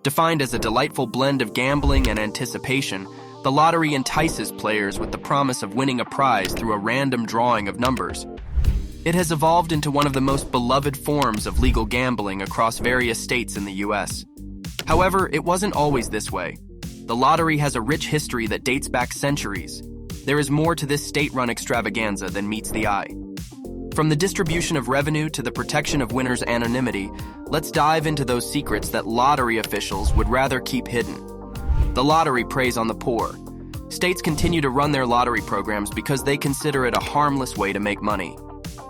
Defined as a delightful blend of gambling and anticipation, the lottery entices players with the promise of winning a prize through a random drawing of numbers. It has evolved into one of the most beloved forms of legal gambling across various states in the US. However, it wasn't always this way. The lottery has a rich history that dates back centuries. There is more to this state-run extravaganza than meets the eye. From the distribution of revenue to the protection of winners' anonymity, let's dive into those secrets that lottery officials would rather keep hidden. The lottery preys on the poor. States continue to run their lottery programs because they consider it a harmless way to make money.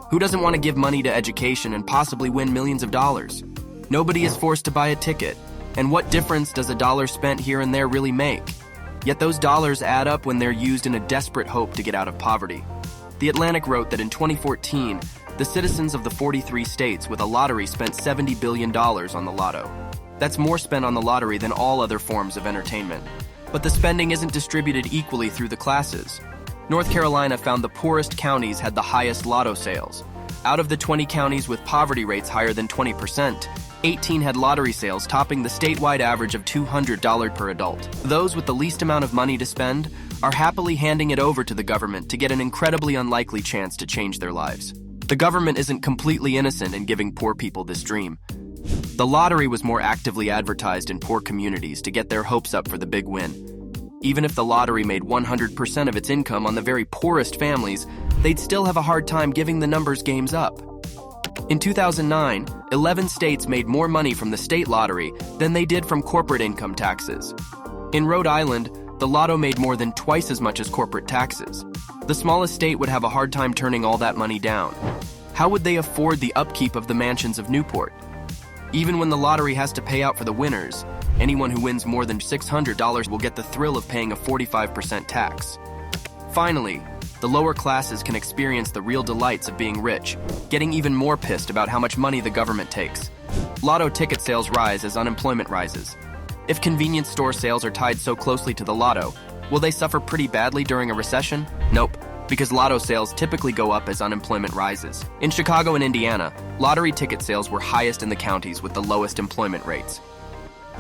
Who doesn't want to give money to education and possibly win millions of dollars? Nobody is forced to buy a ticket. And what difference does a dollar spent here and there really make? Yet those dollars add up when they're used in a desperate hope to get out of poverty. The Atlantic wrote that in 2014, the citizens of the 43 states with a lottery spent $70 billion on the lotto. That's more spent on the lottery than all other forms of entertainment. But the spending isn't distributed equally through the classes. North Carolina found the poorest counties had the highest lotto sales. Out of the 20 counties with poverty rates higher than 20%, 18 had lottery sales topping the statewide average of $200 per adult. Those with the least amount of money to spend are happily handing it over to the government to get an incredibly unlikely chance to change their lives. The government isn't completely innocent in giving poor people this dream. The lottery was more actively advertised in poor communities to get their hopes up for the big win. Even if the lottery made 100% of its income on the very poorest families, they'd still have a hard time giving the numbers games up. In 2009, 11 states made more money from the state lottery than they did from corporate income taxes. In Rhode Island, the lotto made more than twice as much as corporate taxes. The smallest state would have a hard time turning all that money down. How would they afford the upkeep of the mansions of Newport? Even when the lottery has to pay out for the winners, anyone who wins more than $600 will get the thrill of paying a 45% tax. Finally, the lower classes can experience the real delights of being rich, getting even more pissed about how much money the government takes. Lotto ticket sales rise as unemployment rises. If convenience store sales are tied so closely to the lotto, will they suffer pretty badly during a recession? Nope, because lotto sales typically go up as unemployment rises. In Chicago and Indiana, lottery ticket sales were highest in the counties with the lowest employment rates.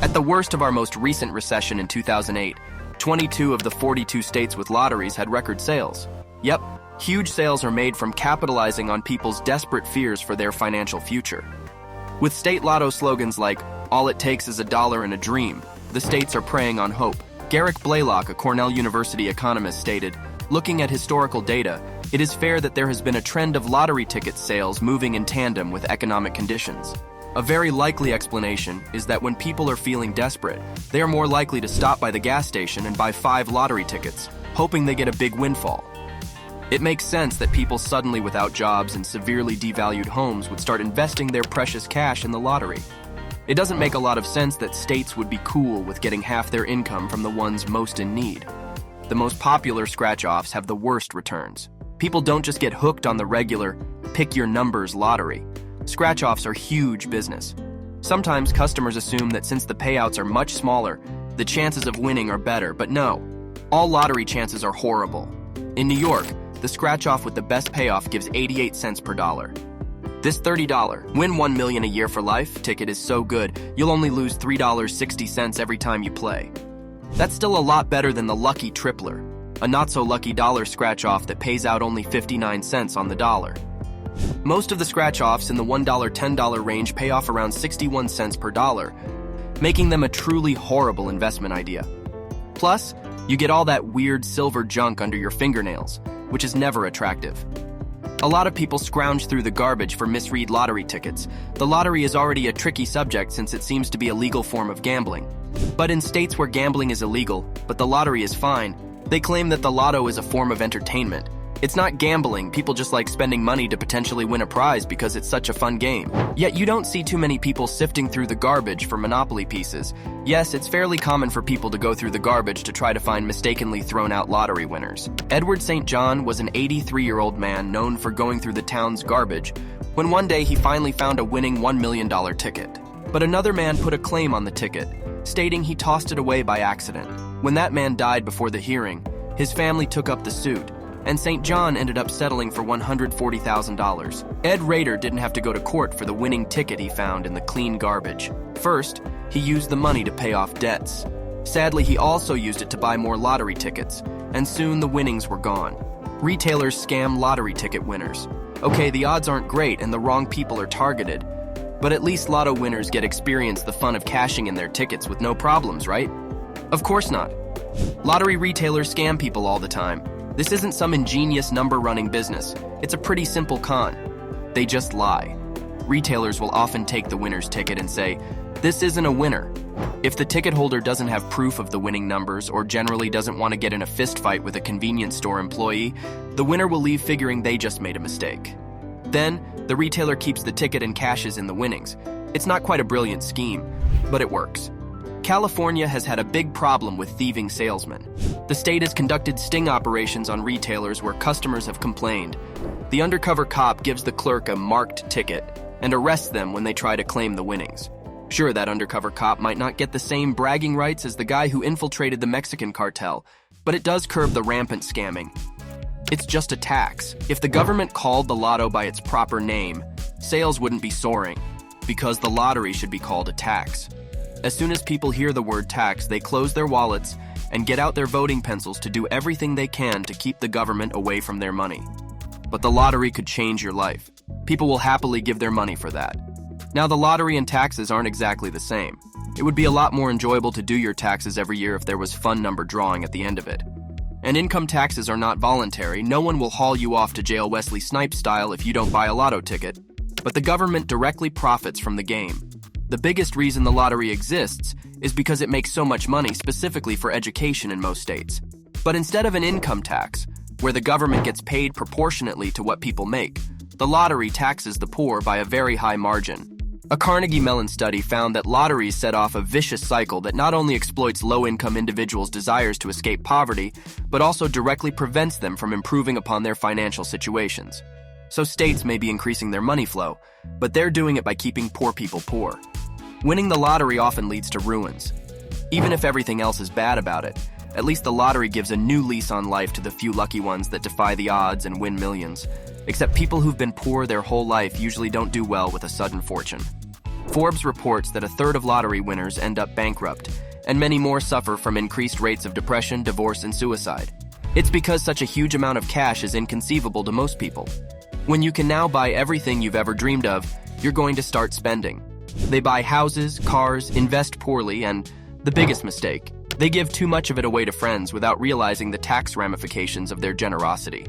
At the worst of our most recent recession in 2008, 22 of the 42 states with lotteries had record sales. Yep, huge sales are made from capitalizing on people's desperate fears for their financial future. With state lotto slogans like, "All it takes is a dollar and a dream," the states are preying on hope. Garrick Blaylock, a Cornell University economist, stated, "Looking at historical data, it is fair that there has been a trend of lottery ticket sales moving in tandem with economic conditions. A very likely explanation is that when people are feeling desperate, they are more likely to stop by the gas station and buy 5 lottery tickets, hoping they get a big windfall. It makes sense that people suddenly without jobs and severely devalued homes would start investing their precious cash in the lottery. It doesn't make a lot of sense that states would be cool with getting half their income from the ones most in need. The most popular scratch-offs have the worst returns. People don't just get hooked on the regular pick-your-numbers lottery. Scratch-offs are huge business. Sometimes customers assume that since the payouts are much smaller, the chances of winning are better, but no. All lottery chances are horrible. In New York, the scratch-off with the best payoff gives 88 cents per dollar. This $30 win $1 million a year for life ticket is so good, you'll only lose $3.60 every time you play. That's still a lot better than the lucky tripler, a not-so-lucky dollar scratch-off that pays out only 59 cents on the dollar. Most of the scratch-offs in the $1, $10 range pay off around 61 cents per dollar, making them a truly horrible investment idea. Plus, you get all that weird silver junk under your fingernails, which is never attractive. A lot of people scrounge through the garbage for misread lottery tickets. The lottery is already a tricky subject since it seems to be a legal form of gambling. But in states where gambling is illegal, but the lottery is fine, they claim that the lotto is a form of entertainment. It's not gambling, people just like spending money to potentially win a prize because it's such a fun game. Yet you don't see too many people sifting through the garbage for Monopoly pieces. Yes, it's fairly common for people to go through the garbage to try to find mistakenly thrown out lottery winners. Edward St. John was an 83-year-old man known for going through the town's garbage when one day he finally found a winning $1 million ticket. But another man put a claim on the ticket, stating he tossed it away by accident. When that man died before the hearing, his family took up the suit. and St. John ended up settling for $140,000. Ed Rader didn't have to go to court for the winning ticket he found in the clean garbage. First, he used the money to pay off debts. Sadly, he also used it to buy more lottery tickets, and soon the winnings were gone. Retailers scam lottery ticket winners. Okay, the odds aren't great and the wrong people are targeted, but at least lotto winners get experience the fun of cashing in their tickets with no problems, right? Of course not. Lottery retailers scam people all the time. This isn't some ingenious number-running business. It's a pretty simple con. They just lie. Retailers will often take the winner's ticket and say, "This isn't a winner." If the ticket holder doesn't have proof of the winning numbers or generally doesn't want to get in a fist fight with a convenience store employee, the winner will leave figuring they just made a mistake. Then, the retailer keeps the ticket and cashes in the winnings. It's not quite a brilliant scheme, but it works. California has had a big problem with thieving salesmen. The state has conducted sting operations on retailers where customers have complained. The undercover cop gives the clerk a marked ticket and arrests them when they try to claim the winnings. Sure, that undercover cop might not get the same bragging rights as the guy who infiltrated the Mexican cartel, but it does curb the rampant scamming. It's just a tax. If the government called the lotto by its proper name, sales wouldn't be soaring, because the lottery should be called a tax. As soon as people hear the word tax, they close their wallets and get out their voting pencils to do everything they can to keep the government away from their money. But the lottery could change your life. People will happily give their money for that. Now, the lottery and taxes aren't exactly the same. It would be a lot more enjoyable to do your taxes every year if there was fun number drawing at the end of it. And income taxes are not voluntary. No one will haul you off to jail Wesley Snipes style if you don't buy a lotto ticket. But the government directly profits from the game. The biggest reason the lottery exists is because it makes so much money specifically for education in most states. But instead of an income tax, where the government gets paid proportionately to what people make, the lottery taxes the poor by a very high margin. A Carnegie Mellon study found that lotteries set off a vicious cycle that not only exploits low-income individuals' desires to escape poverty, but also directly prevents them from improving upon their financial situations. So states may be increasing their money flow, but they're doing it by keeping poor people poor. Winning the lottery often leads to ruins. Even if everything else is bad about it, at least the lottery gives a new lease on life to the few lucky ones that defy the odds and win millions. Except people who've been poor their whole life usually don't do well with a sudden fortune. Forbes reports that a third of lottery winners end up bankrupt, and many more suffer from increased rates of depression, divorce, and suicide. It's because such a huge amount of cash is inconceivable to most people. When you can now buy everything you've ever dreamed of, you're going to start spending. They buy houses, cars, invest poorly, and the biggest mistake, they give too much of it away to friends without realizing the tax ramifications of their generosity.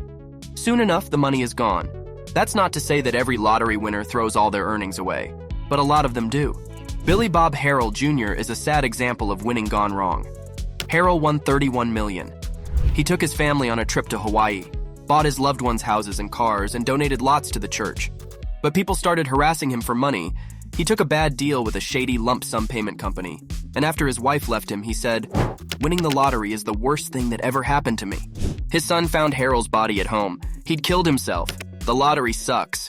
Soon enough, the money is gone. That's not to say that every lottery winner throws all their earnings away, but a lot of them do. Billy Bob Harrell Jr. is a sad example of winning gone wrong. Harrell won $31 million. He took his family on a trip to Hawaii, bought his loved ones' houses and cars, and donated lots to the church. But people started harassing him for money. He took a bad deal with a shady lump sum payment company, and after his wife left him, he said, "Winning the lottery is the worst thing that ever happened to me." His son found Harrell's body at home. He'd killed himself. The lottery sucks.